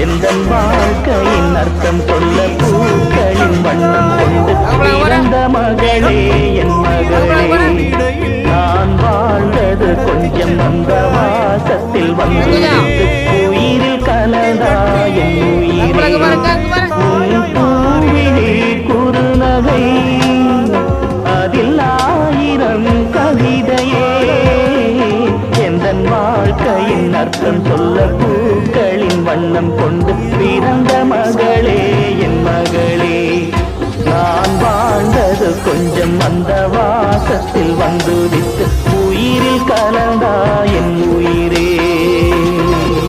எந்தன் வாழ்க்கையின் அர்த்தம் சொல்ல பூக்களின் வண்ணம் கொண்டு பிறந்த மகளே என் மகளே. நான் வாழ்ந்தது கொஞ்சம் அந்த வாசத்தில் வந்து உயிரில் கலந்தா என் உயிரில் பூவிலே குறுநகை அதில் ஆயிரம் கவிதையே. எந்தன் வாழ்க்கையின் அர்த்தம் சொல்ல பூக்களின் வண்ணம் கொண்டு பிறந்த மகளே என் மகளே. நான் வாழ்ந்தது கொஞ்சம் அந்த வாசத்தில் வந்துதித்து உயிரில் கலந்தா என்